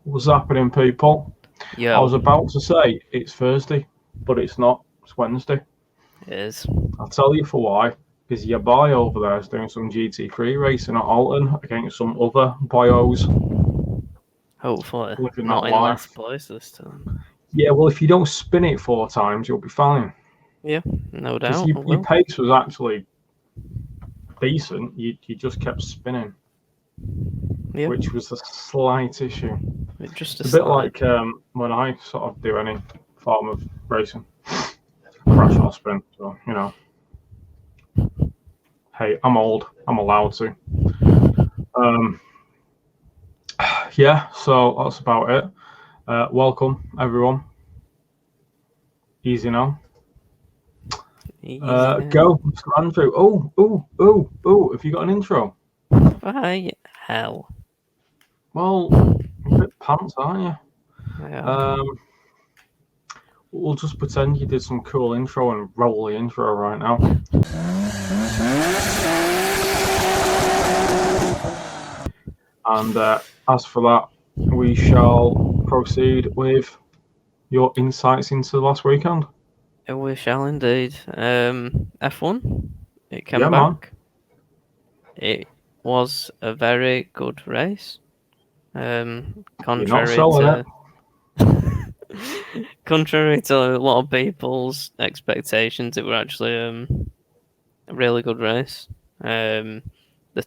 What's happening, people? Yo. I was about to say it's Thursday, but it's not. It's Wednesday. It is. I'll tell you for why. Because your boy over there is doing some GT3 racing at Alton against some other boyos Hopefully. living Not that in life. last place this time. Yeah, well, if you don't spin it 4 times, you'll be fine. Yeah, no Because doubt. your pace was actually decent. You just kept spinning, Yeah. which was a slight issue. Just It's a bit like when I sort of do any form of racing, crash or spin. So, hey, I'm old. I'm allowed to. Yeah, so that's about it. Welcome, everyone. Easy now. Easy Go, Mr. Andrew. Oh, have you got an intro? Why hell? Well, you're a bit pants, aren't you? Yeah. We'll just pretend you did some cool intro and roll the intro right now. And as for that, we shall proceed with your insights into last weekend. We shall indeed. F1. It came Yeah, back. man. It was a very good race. You're not selling it. Contrary to a lot of people's expectations, it was actually a really good race. The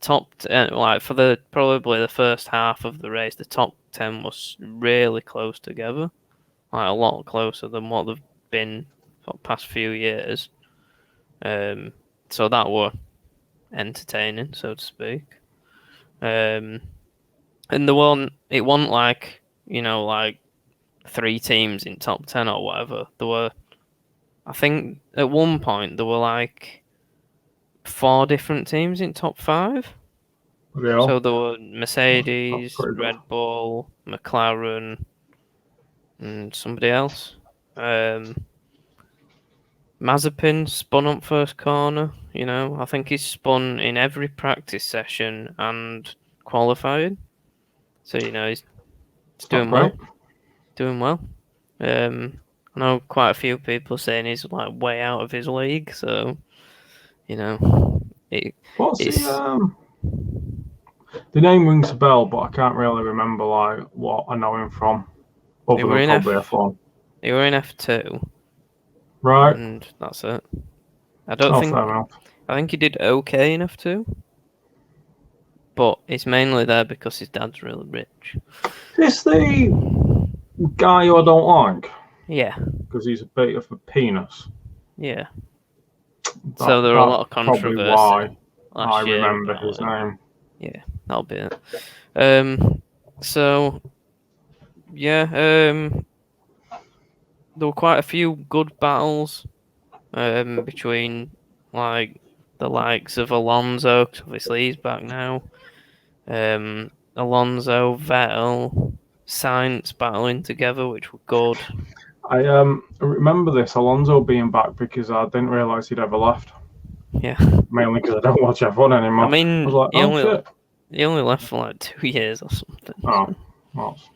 top 10, for probably the first half of the race, the top 10 was really close together, like a lot closer than what they've been for the past few years. So that were entertaining, so to speak. And it wasn't like like 3 teams in top 10 or whatever. There were, I think, at one point there were like 4 different teams in top 5. Yeah. So there were Mercedes, Red Bull, McLaren, and somebody else. Mazepin spun up first corner. I think he's spun in every practice session and qualifying. So he's doing well. Doing well. I know quite a few people saying he's like way out of his league. So What's the name rings a bell, but I can't really remember like what I know him from. Other than probably F1. They were in F2. Right. And that's it. I don't think. Fair enough. I think he did okay in F2. But it's mainly there because his dad's really rich. Is the guy who I don't like? Yeah. Because he's a bit of a penis. Yeah. So there were a lot of controversy. Probably why I remember his name. Yeah, that'll be it. So yeah, there were quite a few good battles between like the likes of Alonso, because obviously he's back now. Alonso, Vettel, Sainz battling together, which were good. I remember this Alonso being back because I didn't realise he'd ever left. Yeah. Mainly because I don't watch F1 anymore. I mean, I was like, shit. He only left for like 2 years or something. Oh,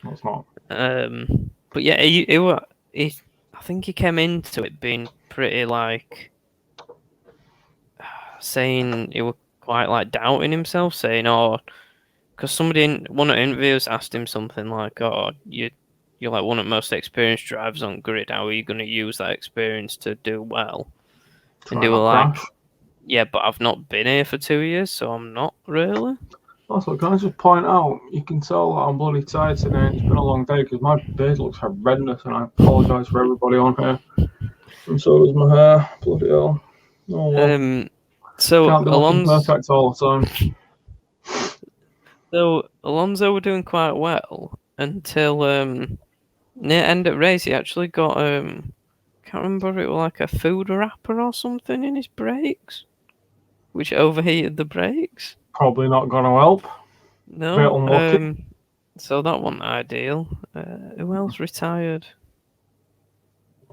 that's not. But yeah, I think he came into it being pretty like saying he was quite like doubting himself, saying, because somebody in one of the interviews asked him something like, you're like one of the most experienced drivers on grid. How are you going to use that experience to do well? And they were like, yeah, but I've not been here for 2 years, so I'm not really. Also, can I just point out, you can tell that I'm bloody tired today. It's been a long day because my beard looks horrendous, and I apologise for everybody on here. And so does my hair. Bloody hell. Oh well. So can't be looking perfect all the time. So Alonso were doing quite well until near end of race he actually got can't remember if it was like a food wrapper or something in his brakes, which overheated the brakes. Probably not gonna help. No. Bit unlucky. So that wasn't ideal. Who else retired?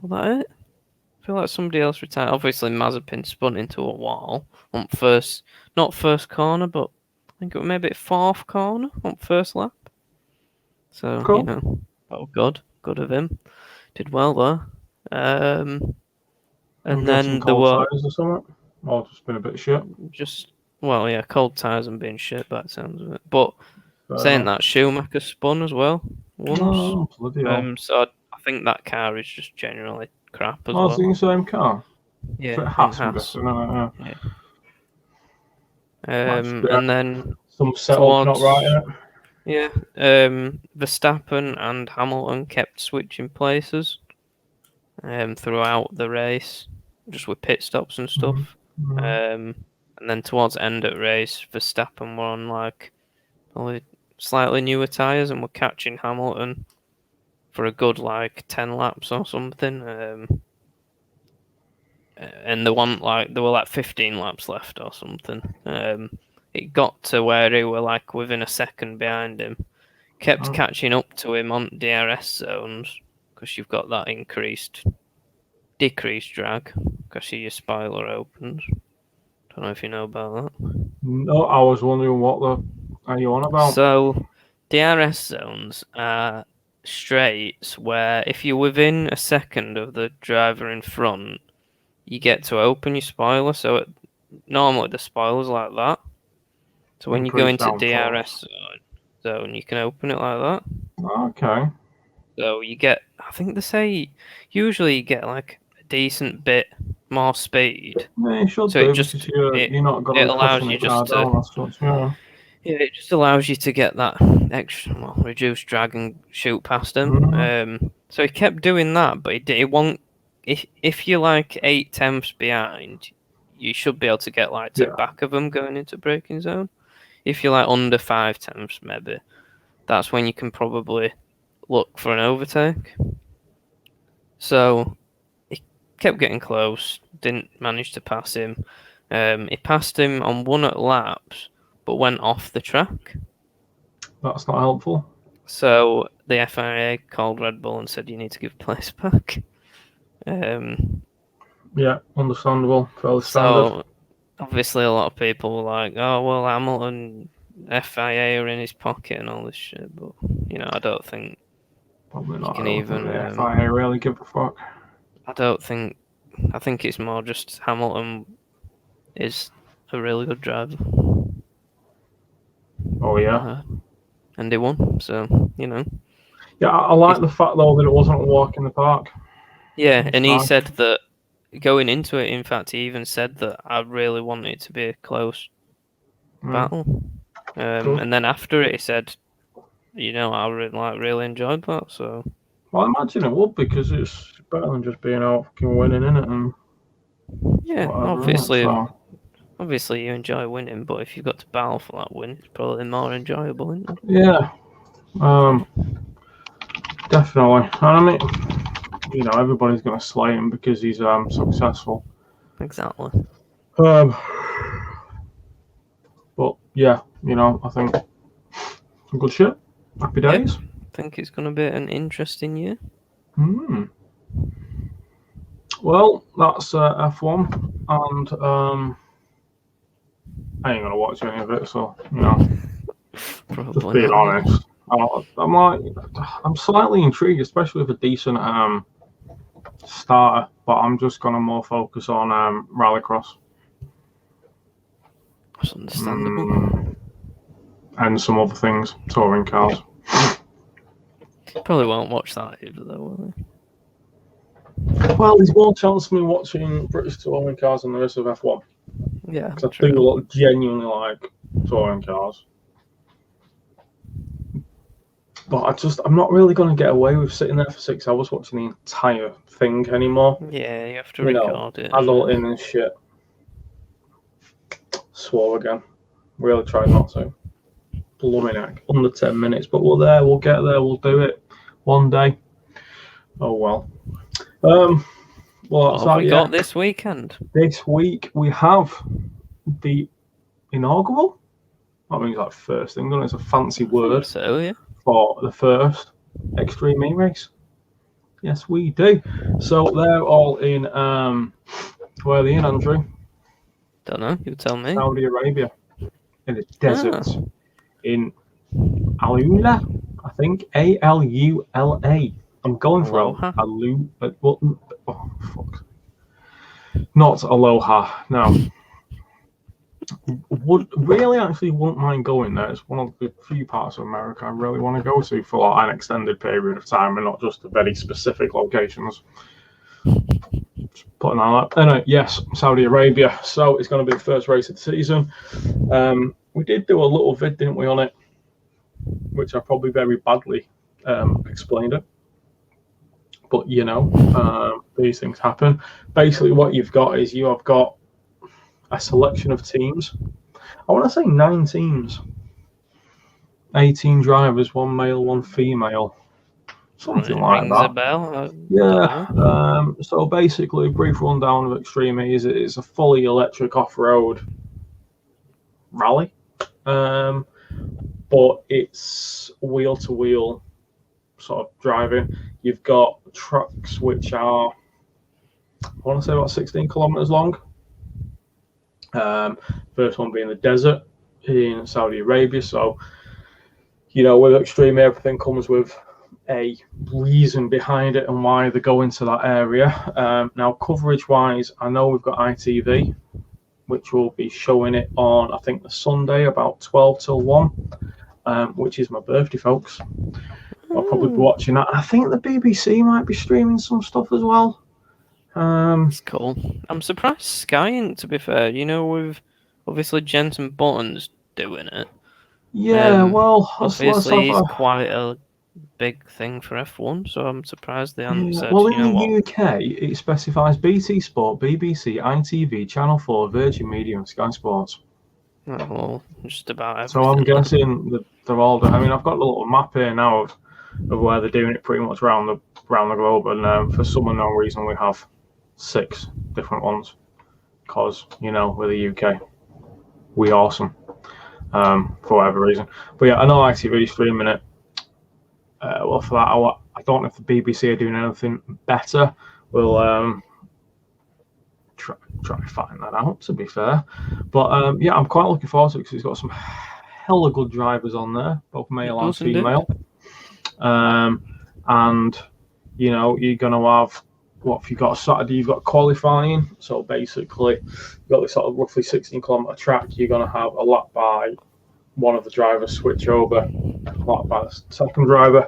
Was that it? I feel like somebody else retired. Obviously Mazepin spun into a wall on not first corner, but I think it was maybe 4th corner on first lap. So, Cool. oh, good of him. Did well there. I'm And guessing then there cold were tires or something. Or just been a bit shit. just, well, yeah, cold tyres and being shit by the sounds of it. But Fair saying enough. that, Schumacher spun as well once. Oh, bloody hell. So I think that car is just generally crap as Oh, it's in the well. same car. So Yeah, it in has, I'm Haas. guessing. Yeah. Yeah. Might just be And then some setup not right towards in it. yeah, Verstappen and Hamilton kept switching places throughout the race, just with pit stops and stuff. Mm-hmm. And then towards the end of the race, Verstappen were on like probably slightly newer tyres and were catching Hamilton for a good like 10 laps or something. And there were like 15 laps left or something. It got to where they were like within a second behind him. Kept Oh. catching up to him on DRS zones because you've got that decreased drag because your spoiler opens. Don't know if you know about that. No, I was wondering what the are you on about? So DRS zones are straights where if you're within a second of the driver in front, you get to open your spoiler. So normally the spoiler's like that. So when you go Increase into downforce. DRS zone, you can open it like that. Okay. So you get, I think they say, usually you get like a decent bit more speed. Yeah, you should So it do just because you're it you're not going it to be allows pushing you the car just to down as such. Yeah. yeah, it just allows you to get that extra reduced drag and shoot past him. Mm-hmm. So he kept doing that, but it won't. If you're like 8 tenths behind, you should be able to get like to Yeah. back of him going into braking zone. If you're like under 5 tenths, maybe that's when you can probably look for an overtake. So he kept getting close, didn't manage to pass him. He passed him on one at laps, but went off the track. That's not helpful. So the FIA called Red Bull and said you need to give place back. Um, Yeah, understandable. Fairly standard. so obviously a lot of people were like, "Oh well, Hamilton, FIA are in his pocket and all this shit," but I don't think Probably you not. I can don't think even. the FIA really give a fuck. I don't think. I think it's more just Hamilton is a really good driver. Oh yeah. And they won, so Yeah, I like the fact though that it wasn't a walk in the park. yeah. It's And he nice. said that going into it, in fact, he even said that I really want it to be a close battle. And then after it, he said, I really enjoyed that. So Well, I imagine it would because it's better than just being out fucking winning in it and yeah, whatever. Innit? So obviously you enjoy winning, but if you've got to battle for that win, it's probably more enjoyable, isn't it? yeah, definitely. And I mean, everybody's gonna slay him because he's successful. Exactly. But yeah, I think some good shit. Happy days. I think it's going to be an interesting year. Well, that's F1, and I ain't gonna watch any of it, so just being honest. I'm slightly intrigued, especially with a decent starter, but I'm just gonna more focus on Rallycross. That's understandable. And some other things, touring cars. Probably won't watch that either, though, will they? Well, there's more chance of me watching British touring cars than there is of F1. Yeah, because I do genuinely like touring cars. But I'm not really going to get away with sitting there for 6 hours watching the entire thing anymore. Yeah, you have to record it. Adulting and shit. Swore again. Really tried not to. Blooming heck. Under 10 minutes, but we'll get there, we'll do it one day. Oh well. What have we got this weekend? This week we have the inaugural. That means like first thing, doesn't it? It's a fancy word. So yeah. For the first Extreme E race. Yes, we do. So they're all in where are they in, Andrew? Don't know, you tell me. Saudi Arabia. In the desert. In Alula, I think Alula. I'm going for Aloha? Alu. Well, oh fuck. Not Aloha. No. Wouldn't mind going there. It's one of the few parts of America I really want to go to for like an extended period of time and not just the very specific locations. Just putting on that. Anyway, yes, Saudi Arabia. So it's going to be the first race of the season. We did do a little vid, didn't we, on it? Which I probably very badly explained it. But you know, these things happen. Basically, what you've got is you have got a selection of teams. I want to say 9 teams. 18 drivers, 1 male, 1 female. Something like Rings that. a bell. Yeah. So basically, a brief rundown of Extreme is it's a fully electric off-road rally. But it's wheel-to-wheel sort of driving. You've got tracks which are, I want to say, about 16 kilometers long. First one being the desert in Saudi Arabia. So, you know, with Extreme, everything comes with a reason behind it and why they go into that area. Now, coverage-wise, I know we've got ITV, which will be showing it on, I think, the Sunday about 12 till 1, which is my birthday, folks. I'll probably be watching that. I think the BBC might be streaming some stuff as well. That's cool. I'm surprised Sky ain't, to be fair. You know, with obviously Jensen Button's doing it. Yeah, well, obviously he's quite a big thing for F1, so I'm surprised they haven't said, well, you know in what? the UK, it specifies BT Sport, BBC, ITV, Channel 4, Virgin Media, and Sky Sports. Oh, well, just about everything. So I'm guessing that they're all. I mean, I've got a little map here now of where they're doing it pretty much around the globe, and for some unknown reason, we have 6 different ones because, you know, we're the UK, we awesome for whatever reason. But yeah, I know ITV streaming it. Well, for that, I don't know if the BBC are doing anything better. We'll try to find that out, to be fair. But yeah, I'm quite looking forward to it because it's got some hella good drivers on there, both male and female. And you know, you're gonna have, what if you've got a Saturday, you've got qualifying. So basically, you've got this sort of roughly 16-kilometer track. You're gonna have a lap by one of the drivers switch over, a lap by the second driver,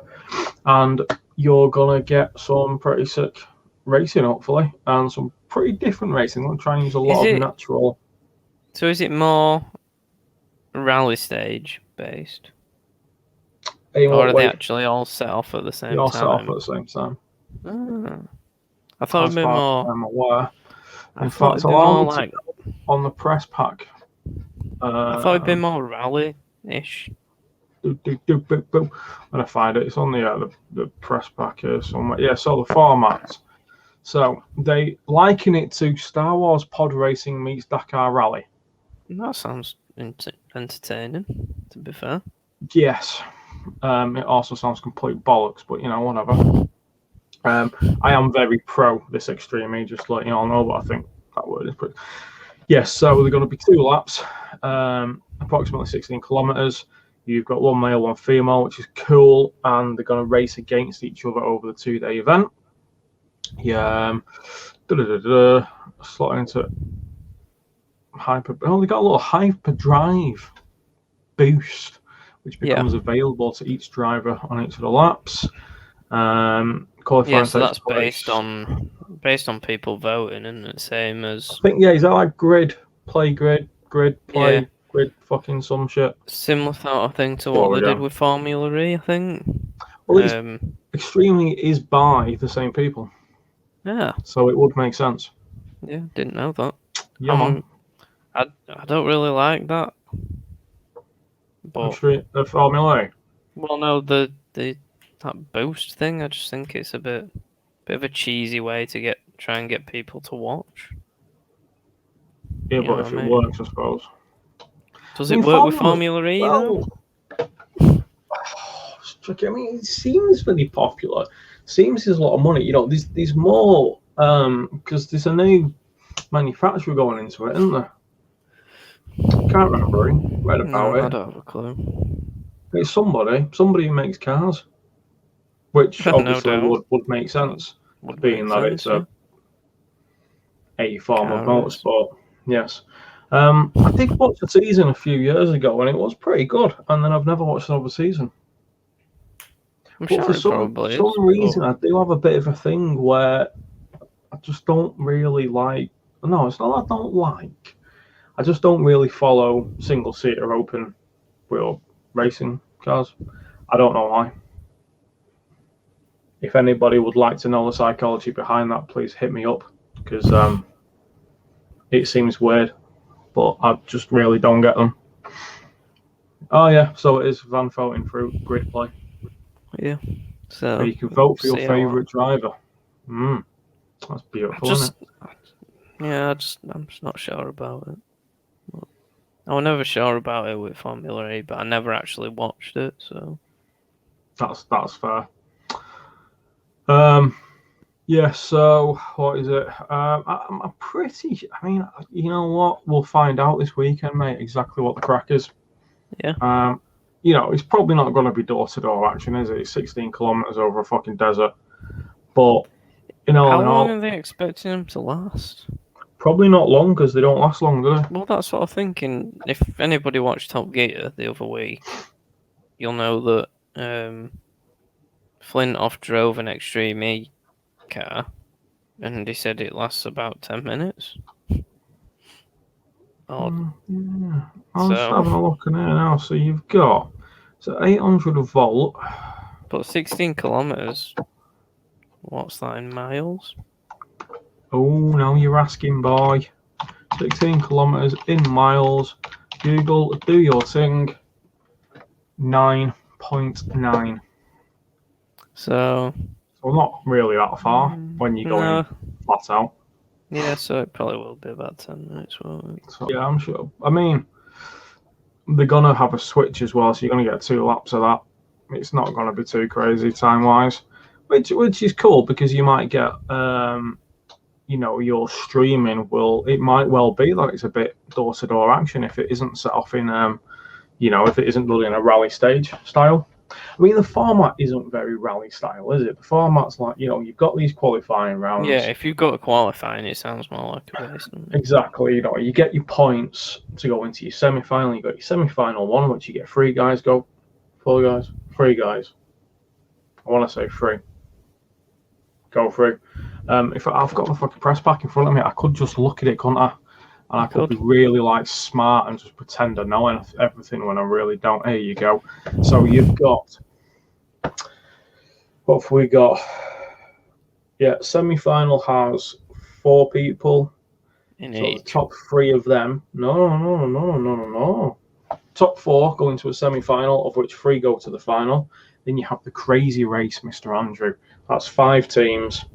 and you're gonna get some pretty sick racing, hopefully, and some pretty different racing. I'm going to try and use a lot of natural. So is it more rally stage based? Or are they actually all set off at the same time? They all set off at the same time. I thought it'd be more. I'm aware. In fact, allow me like on the press pack. I thought it'd be more rally-ish. When I find it, it's on the press pack here somewhere. Yeah, so the formats. So they liken it to Star Wars pod racing meets Dakar Rally. That sounds entertaining, to be fair. Yes. It also sounds complete bollocks, but you know, whatever. I am very pro this Extreme, just letting you all know, but I think that word is pretty. Yes, so they're going to be 2 laps, approximately 16 kilometers. You've got 1 male, 1 female, which is cool, and they're going to race against each other over the 2-day event. Yeah, slot into hyper. Oh, they got a little hyperdrive boost, which becomes available to each driver on each of the laps. Qualifying so that's based on people voting, isn't it? Same as I think. Yeah, is that like grid play, grid fucking some shit? Similar sort of thing to what they did with Formula E, I think. Well, Extremely is by the same people. Yeah. So it would make sense. Yeah, didn't know that. Yeah, man. I don't really like that. But the Formula E. Well, no, that boost thing. I just think it's a bit of a cheesy way to try and get people to watch. Yeah, but if it works, I suppose. Does it work with Formula E though? It's tricky. I mean, it seems really popular. Seems there's a lot of money. You know, there's more because there's a new manufacturer going into it, isn't there? Can't remember. Read about it. I don't have a clue. It's somebody who makes cars, which No obviously doubt. would make sense, Would being make that it's sense, a form of car race. motorsport. Yes. I did watch a season a few years ago, and it was pretty good. And then I've never watched another season. I'm But sure for it probably some is. reason, I do have a bit of a thing where I just don't really like. No, it's not that I don't like. I just don't really follow single seater open wheel racing cars. I don't know why. If anybody would like to know the psychology behind that, please hit me up, because it seems weird, but I just really don't get them. Oh yeah, so it is Van Voting through grid play. Yeah. So Where you can vote for your see favourite driver. That's beautiful, isn't it? I'm just not sure about it. I was never sure about it with Formula E, but I never actually watched it, so That's fair. Yeah, so what is it? I'm pretty. I mean, you know what? We'll find out this weekend, mate. Exactly what the crack is. yeah. You know, it's probably not going to be door-to-door action, is it? It's 16 kilometers over a fucking desert. But How in long all, are they expecting them to last? probably not long, because they don't last long, do they? Well, that's what I'm thinking. If anybody watched Top Gear the other week, you'll know that Flintoff drove an Extreme E car, and he said it lasts about 10 minutes. Yeah. I'm just So, having a look in here now. So you've got 800 volt. but 16 kilometers, what's that in miles? Oh, now you're asking, boy. 16 kilometers in miles. Google, do your thing. 9.9. So, Not really that far when you're going no, flat out. yeah, so it probably will be about 10 minutes, won't it? So yeah, I'm sure. I mean, they're gonna have a switch as well, so you're gonna get 2 laps of that. It's not gonna be too crazy time wise, which is cool, because you might get you know, your streaming it might well be that it's a bit door to door action if it isn't set off in you know, if it isn't done in a rally stage style. I mean, the format isn't very rally style, is it? The format's like, you know, you've got these qualifying rounds. Yeah, if you've got a qualifying, it sounds more like a race. Exactly. You know, you get your points to go into your semi-final. You got your semi-final one, which you get 3 guys go, 4 guys, 3 guys. I want to say 3. Go through. If I've got the fucking press pack in front of me, I could just look at it, couldn't I? And I could be really like smart and just pretend I know everything when I really don't. Here you go. So you've got, what have we got? Yeah, semi-final has 4 people. In So each. the top 3 of them. No. Top 4 go into a semi-final, of which 3 go to the final. Then you have the crazy race, Mr. Andrew. That's 5 teams.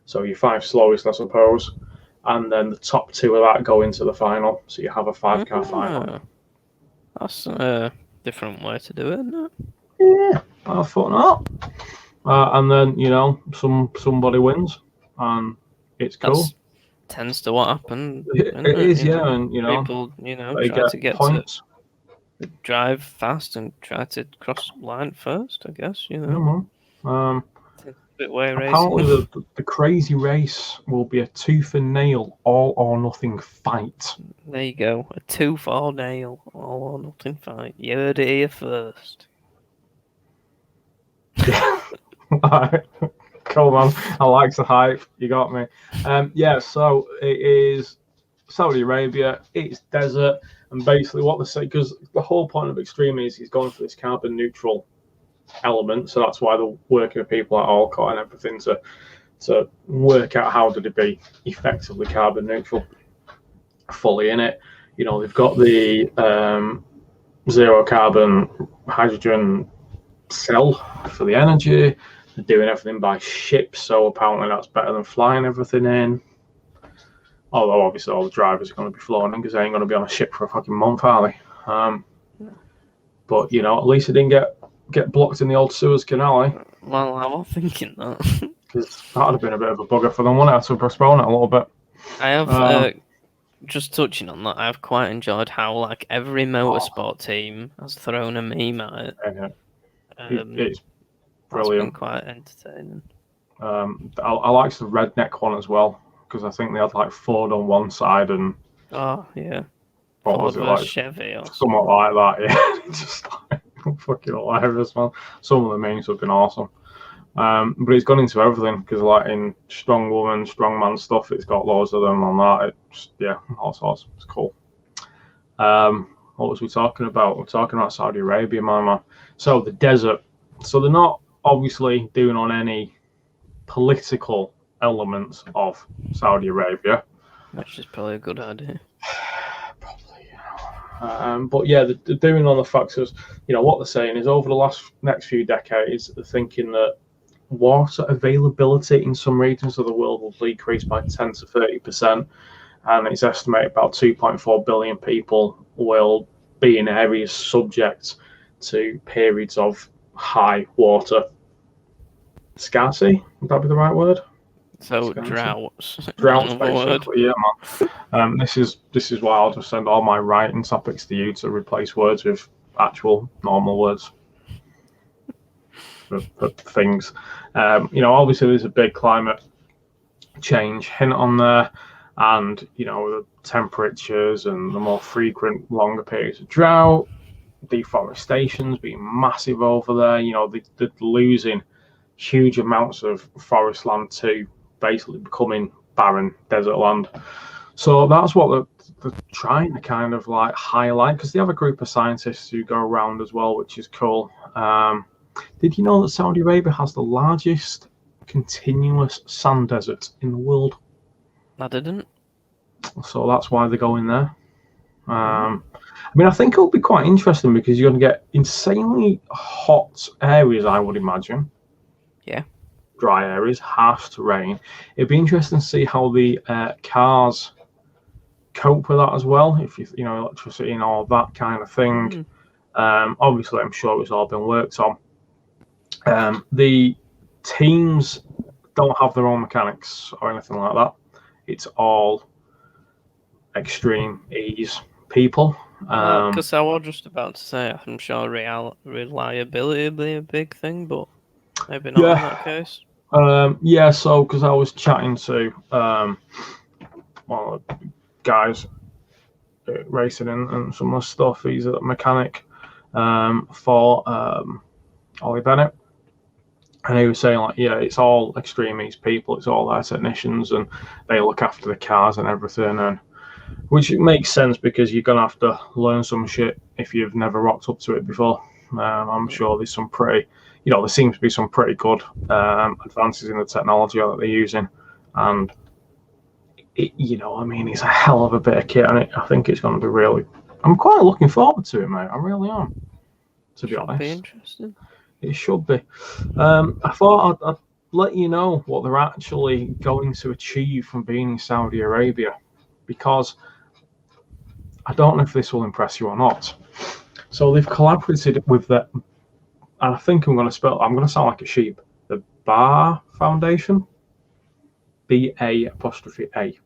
So your 5 slowest, I suppose. And then the top 2 of that go into the final. So you have a 5-car final. That's a different way to do it, isn't it? Yeah, I thought not. And then, you know, somebody wins. And it's cool. That tends to what happened. It is, yeah. And, you know, people, they try to get points. To drive fast and try to cross line first, I guess, Bit way apparently racing. the crazy race will be a tooth and nail, all or nothing fight. There you go. A tooth or nail, all or nothing fight. You heard it here first. Yeah. Cool, man. I like the hype. You got me. Yeah, so it is Saudi Arabia. It's desert. And basically what they say, because the whole point of Extreme is he's going for this carbon neutral element. So that's why they're working with people at Alcott and everything to work out how to be effectively carbon neutral fully in it. You know, they've got the zero carbon hydrogen cell for the energy. They're doing everything by ship, so apparently that's better than flying everything in. Although obviously all the drivers are going to be flying in because they ain't going to be on a ship for a fucking month, are they? But you know, at least it didn't get blocked in the old Suez Canal, eh? Well, I was thinking that. Because that would have been a bit of a bugger for them, wouldn't it, to postpone it a little bit. I have just touching on that, I've quite enjoyed how like every motorsport team has thrown a meme at it. Yeah. It's That's been brilliant. quite entertaining. I liked the redneck one as well because I think they had like Ford on one side and Oh yeah, what Ford was it versus like? Chevy or Somewhat something. like that, yeah. It's just like fucking hilarious, man. Some of the memes have been awesome. But it's gone into everything because, like in strong woman, strong man stuff, it's got loads of them on that. It's all sorts. It's cool. What was we talking about? We're talking about Saudi Arabia, man. So the desert. So they're not obviously doing on any political elements of Saudi Arabia. Which is probably a good idea. Probably. But yeah, they're doing on the facts of, what they're saying is over the next few decades, they're thinking that water availability in some regions of the world will decrease by 10 to 30%, and it's estimated about 2.4 billion people will be in areas subject to periods of high water scarcity. Would that be the right word? So Scarcity. droughts. Droughts, Another word. basically. Yeah, man. This is why I'll just send all my writing topics to you to replace words with actual normal words for things. Obviously there's a big climate change hint on there, and the temperatures and the more frequent, longer periods of drought, deforestation's being massive over there. They're losing huge amounts of forest land to basically becoming barren desert land. So that's what they're trying to kind of like highlight, because they have a group of scientists who go around as well, which is cool. Did you know that Saudi Arabia has the largest continuous sand desert in the world? I didn't. So that's why they're going there. I think it'll be quite interesting because you're going to get insanely hot areas, I would imagine. Yeah. Dry areas, harsh terrain. It'd be interesting to see how the cars cope with that as well. If electricity and all that kind of thing. Obviously, I'm sure it's all been worked on. The teams don't have their own mechanics or anything like that. It's all extreme ease people. Because I was just about to say, I'm sure reliability would be a big thing, but maybe not in that case. So because I was chatting to one of the guys racing and some of the stuff. He's a mechanic for Ollie Bennett. And he was saying, like, yeah, it's all extreme ease people. It's all their technicians, and they look after the cars and everything. And which makes sense because you're gonna have to learn some shit if you've never rocked up to it before. I'm sure there's some pretty, there seems to be some pretty good advances in the technology that they're using, and it's a hell of a bit of kit, and I think it's going to be really. I'm quite looking forward to it, mate. I really am. To be honest, be interesting. It should be. I thought I'd let you know what they're actually going to achieve from being in Saudi Arabia, because I don't know if this will impress you or not. So they've collaborated with the, and I think I'm going to sound like a sheep, the Bar Foundation, BA''A.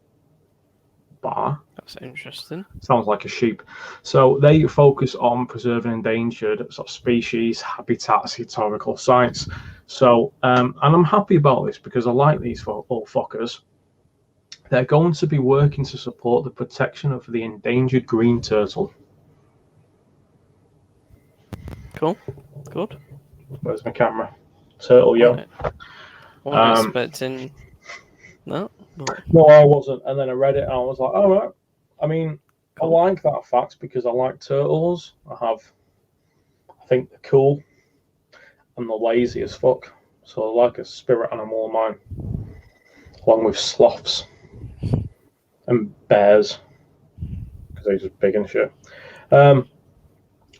Bar. That's interesting. Sounds like a sheep. So they focus on preserving endangered sort of species, habitats, historical sites. So, and I'm happy about this because I like these old fuckers. They're going to be working to support the protection of the endangered green turtle. Cool. Good. Where's my camera? Turtle, yo. I wasn't expecting that. No, I wasn't. And then I read it and I was like, all right. I mean, cool. I like that fact because I like turtles. I think they're cool and they're lazy as fuck. So they're like a spirit animal of mine, along with sloths and bears because they're just big and shit. But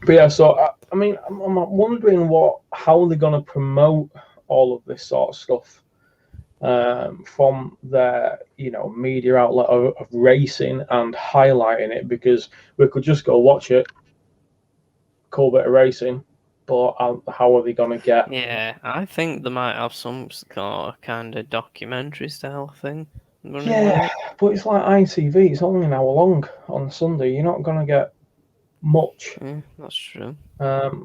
yeah, so I'm wondering how they're going to promote all of this sort of stuff. From their media outlet of racing and highlighting it, because we could just go watch it, cool bit of racing, but how are they going to get? Yeah, I think they might have some kind of documentary style thing. running Yeah, late. but it's like ITV. It's only an hour long on Sunday. You're not gonna get much. Yeah, that's true.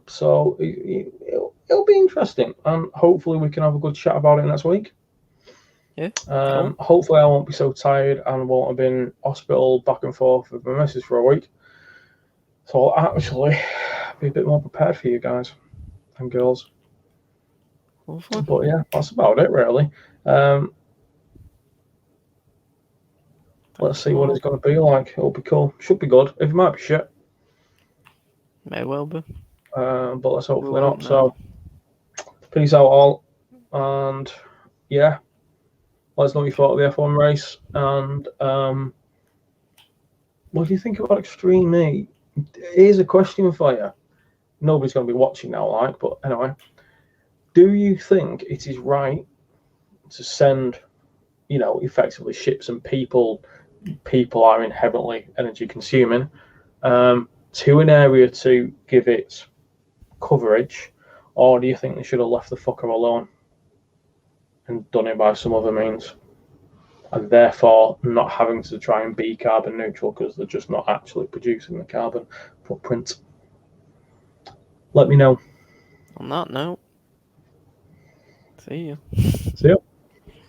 So it'll be interesting, and hopefully we can have a good chat about it next week. Yeah, cool. Hopefully I won't be so tired and won't have been hospital back and forth with my missus for a week. So I'll actually be a bit more prepared for you guys and girls. Lovely. But yeah, that's about it really. Let's Thank see you what all. it's going to be like. It'll be cool. Should be good. It might be shit, May well be. but let's We hopefully won't not. know. So peace out all, and yeah, let us know what you thought of the F1 race, and what do you think about Extreme E? Here's a question for you. Nobody's going to be watching now, like, but anyway, do you think it is right to send, effectively ships and people are inherently energy consuming, to an area to give it coverage, or do you think they should have left the fucker alone and done it by some other means, and therefore not having to try and be carbon neutral because they're just not actually producing the carbon footprint? Let me know. On that note, see you. See you.